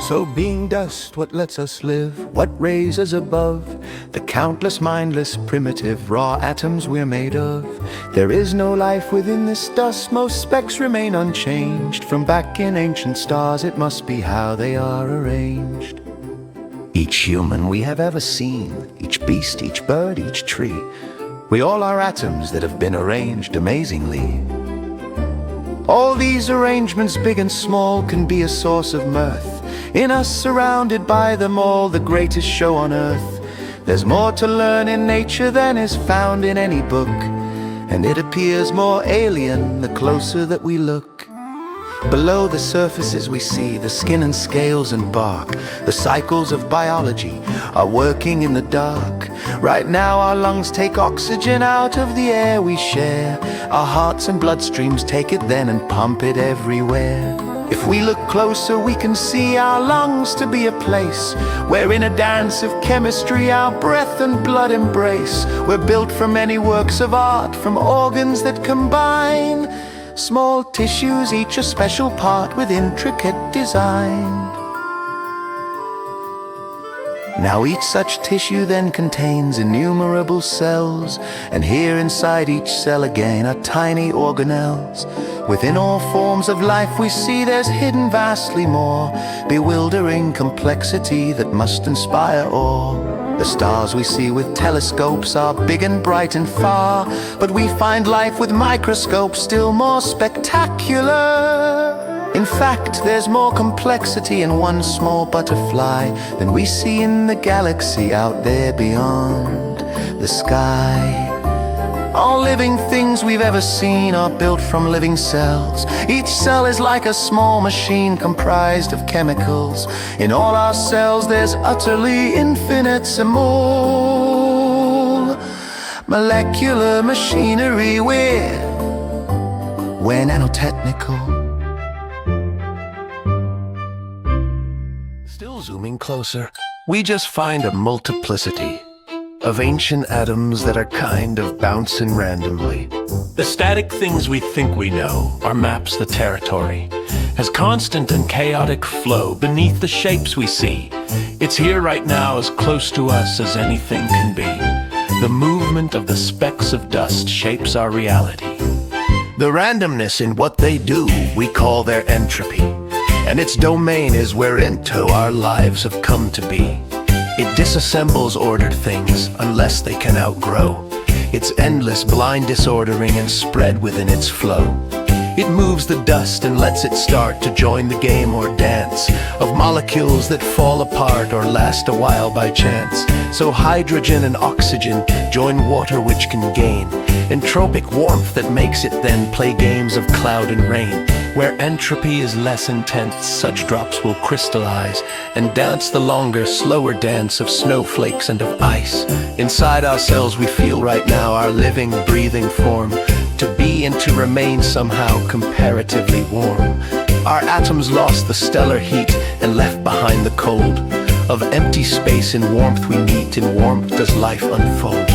So being dust, what lets us live? What raises above the countless mindless primitive raw atoms we're made of? There is no life within this dust. Most specks remain unchanged. From back in ancient stars, it must be how they are arranged. Each human we have ever seen, each beast, each bird, each tree, we all are atoms that have been arranged amazingly. All these arrangements, big and small, can be a source of mirth. In us, surrounded by them all, the greatest show on earth. There's more to learn in nature than is found in any book, and it appears more alien the closer that we look. Below the surfaces we see the skin and scales and bark. The cycles of biology are working in the dark. Right now our lungs take oxygen out of the air we share. Our hearts and bloodstreams take it then and pump it everywhere. If we look closer we can see our lungs to be a place where in a dance of chemistry our breath and blood embrace. We're built from many works of art, from organs that combine small tissues, each a special part with intricate design. Now each such tissue then contains innumerable cells, and here inside each cell again are tiny organelles. Within all forms of life we see there's hidden vastly more, bewildering complexity that must inspire awe. The stars we see with telescopes are big and bright and far, but we find life with microscopes still more spectacular. In fact, there's more complexity in one small butterfly than we see in the galaxy out there beyond the sky. All living things we've ever seen are built from living cells. Each cell is like a small machine comprised of chemicals. In all our cells there's utterly infinitesimal molecular machinery. We're nanotechnical. Still zooming closer, we just find a multiplicity of ancient atoms that are kind of bouncing randomly. The static things we think we know are maps the territory, as constant and chaotic flow beneath the shapes we see. It's here right now, as close to us as anything can be. The movement of the specks of dust shapes our reality. The randomness in what they do we call their entropy, and its domain is whereinto our lives have come to be. It disassembles ordered things unless they can outgrow its endless blind disordering and spread within its flow. It moves the dust and lets it start to join the game or dance of molecules that fall apart or last a while by chance. So hydrogen and oxygen join water, which can gain entropic warmth that makes it then play games of cloud and rain. Where entropy is less intense, such drops will crystallize and dance the longer, slower dance of snowflakes and of ice. Inside ourselves we feel right now our living, breathing form to be and to remain somehow comparatively warm. Our atoms lost the stellar heat and left behind the cold of empty space. In warmth we meet, in warmth does life unfold.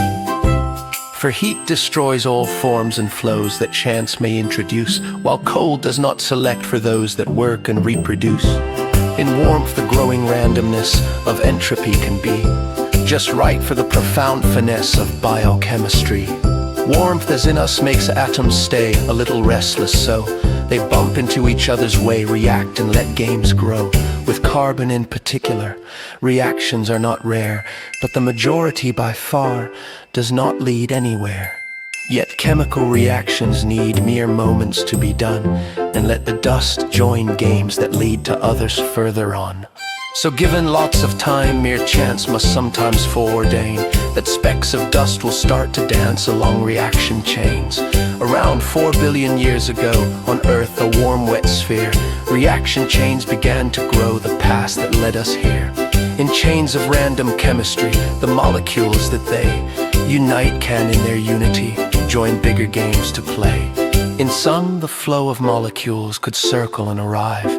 For heat destroys all forms and flows that chance may introduce, while cold does not select for those that work and reproduce. In warmth the growing randomness of entropy can be just right for the profound finesse of biochemistry. Warmth as in us makes atoms stay a little restless, so they bump into each other's way, react and let games grow. With carbon in particular, reactions are not rare, but the majority by far does not lead anywhere. Yet chemical reactions need mere moments to be done, and let the dust join games that lead to others further on. So given lots of time, mere chance must sometimes foreordain that specks of dust will start to dance along reaction chains. Around 4 billion years ago, on Earth, a warm wet sphere, reaction chains began to grow, the past that led us here. In chains of random chemistry, the molecules that they unite can in their unity join bigger games to play. In some, the flow of molecules could circle and arrive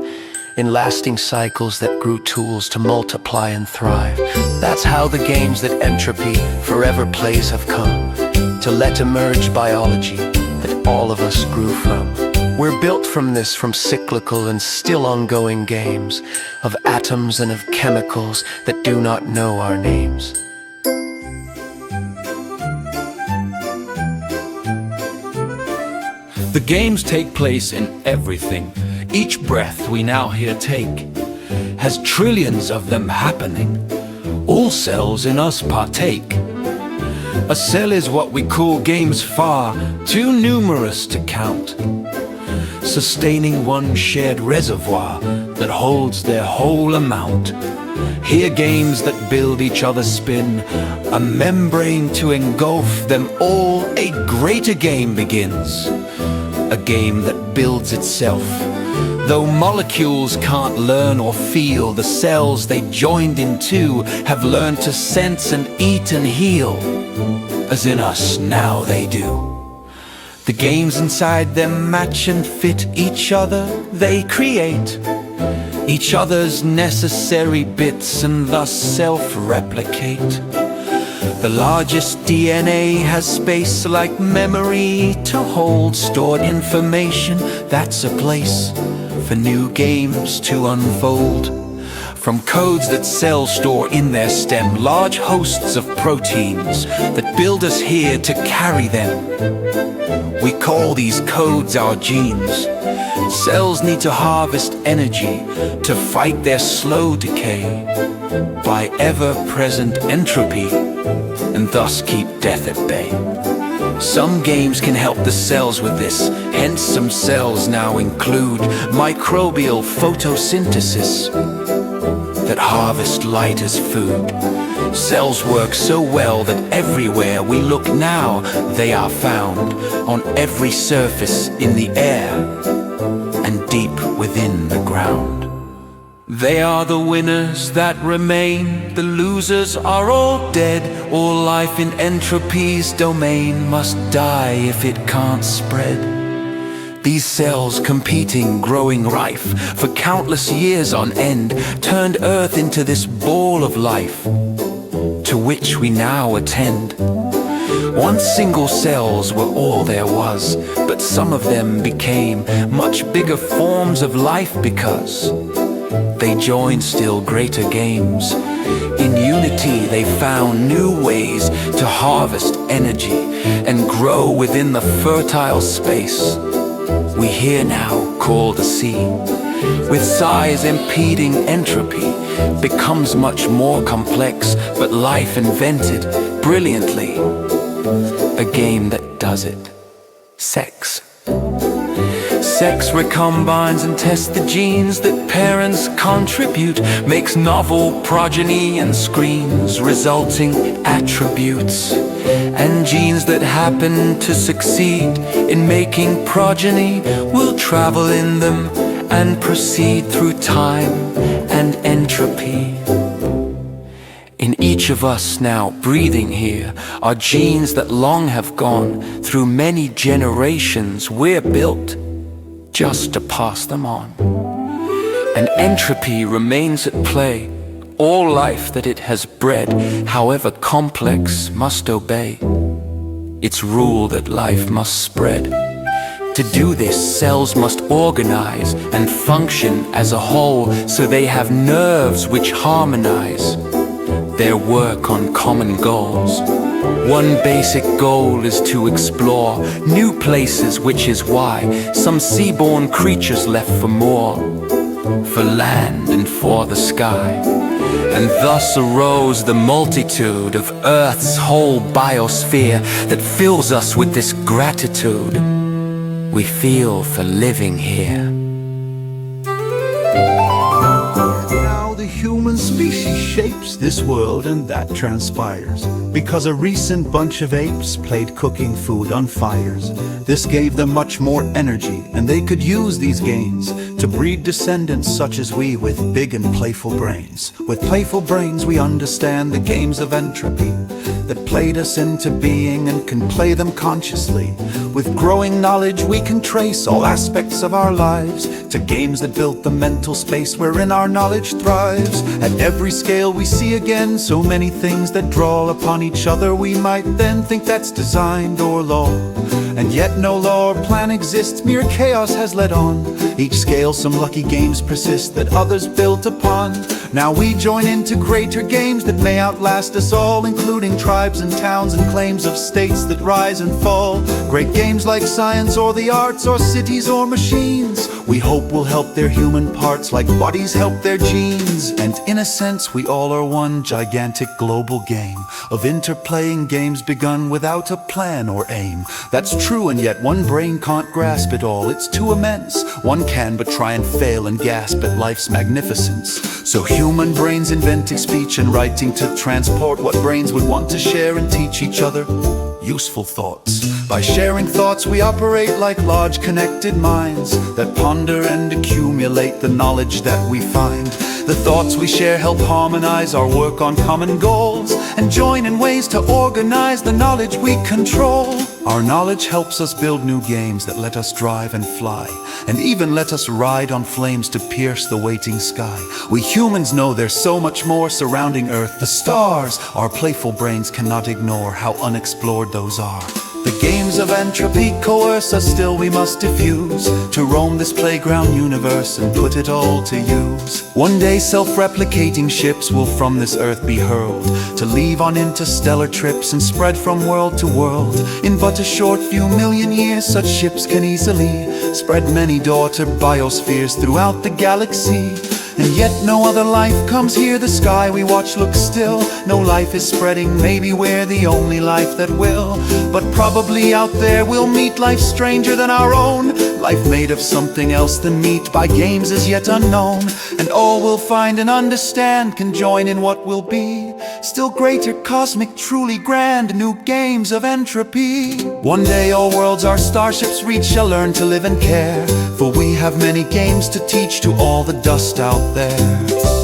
in lasting cycles that grew tools to multiply and thrive. That's how the games that entropy forever plays have come, to let emerge biology that all of us grew from. We're built from cyclical and still ongoing games, of atoms and of chemicals that do not know our names. The games take place in everything. Each breath we now here take has trillions of them happening. All cells in us partake. A cell is what we call games far too numerous to count, sustaining one shared reservoir that holds their whole amount. Here games that build each other spin, a membrane to engulf them all. A greater game begins, a game that builds itself. Though molecules can't learn or feel, the cells they joined into have learned to sense and eat and heal, as in us now they do. The games inside them match and fit each other. They create each other's necessary bits and thus self-replicate. The largest DNA has space like memory to hold stored information. That's a place for new games to unfold. From codes that cells store in their stem, large hosts of proteins that build us here to carry them. We call these codes our genes. Cells need to harvest energy to fight their slow decay by ever-present entropy, and thus keep death at bay. Some games can help the cells with this, hence some cells now include microbial photosynthesis that harvest light as food. Cells work so well that everywhere we look now, they are found on every surface in the air and deep within the ground. They are the winners that remain, the losers are all dead. All life in entropy's domain must die if it can't spread. These cells competing, growing rife for countless years on end, turned Earth into this ball of life to which we now attend. Once single cells were all there was, but some of them became much bigger forms of life because they joined still greater games. In unity they found new ways to harvest energy and grow within the fertile space we here now call the sea. With size impeding entropy becomes much more complex, but life invented brilliantly a game that does it. Sex. Sex recombines and tests the genes that parents contribute, makes novel progeny and screens resulting attributes, and genes that happen to succeed in making progeny will travel in them and proceed through time and entropy. In each of us now breathing here are genes that long have gone through many generations. We're built just to pass them on. And entropy remains at play. All life that it has bred, however complex, must obey its rule that life must spread. To do this, cells must organize and function as a whole, so they have nerves which harmonize their work on common goals. One basic goal is to explore new places, which is why some seaborn creatures left for more, for land and for the sky. And thus arose the multitude of Earth's whole biosphere that fills us with this gratitude we feel for living here. The human species shapes this world, and that transpires because a recent bunch of apes played cooking food on fires. This gave them much more energy, and they could use these gains to breed descendants such as we, with big and playful brains. With playful brains we understand the games of entropy that played us into being and can play them consciously. With growing knowledge we can trace all aspects of our lives to games that built the mental space wherein our knowledge thrives. At every scale we see again so many things that draw upon each other. We might then think that's designed or law, and yet no law or plan exists, mere chaos has led on. Each scale some lucky games persist that others built upon. Now we join into greater games that may outlast us all, including tribes and towns and claims of states that rise and fall. Great games like science or the arts or cities or machines, we hope will help their human parts like bodies help their genes. And in a sense we all are one gigantic global game of interplaying games begun without a plan or aim. That's true, and yet one brain can't grasp it all, it's too immense. One can but try and fail and gasp at life's magnificence. So human brains inventing speech and writing to transport what brains would want to share and teach each other useful thoughts. By sharing thoughts we operate like large connected minds that ponder and accumulate the knowledge that we find. The thoughts we share help harmonize our work on common goals and join in ways to organize the knowledge we control. Our knowledge helps us build new games that let us drive and fly, and even let us ride on flames to pierce the waiting sky. We humans know there's so much more surrounding Earth. The stars, our playful brains cannot ignore how unexplored those are. The games of entropy coerce us, still we must diffuse to roam this playground universe and put it all to use. One day self-replicating ships will from this earth be hurled to leave on interstellar trips and spread from world to world. In but a short few million years such ships can easily spread many daughter biospheres throughout the galaxy. And yet no other life comes here, the sky we watch looks still. No life is spreading, maybe we're the only life that will. But probably out there we'll meet life stranger than our own, life made of something else than meat, by games as yet unknown. And all we'll find and understand can join in what will be still greater, cosmic, truly grand, new games of entropy. One day all worlds our starships reach shall learn to live and care, for we have many games to teach to all the dust out there.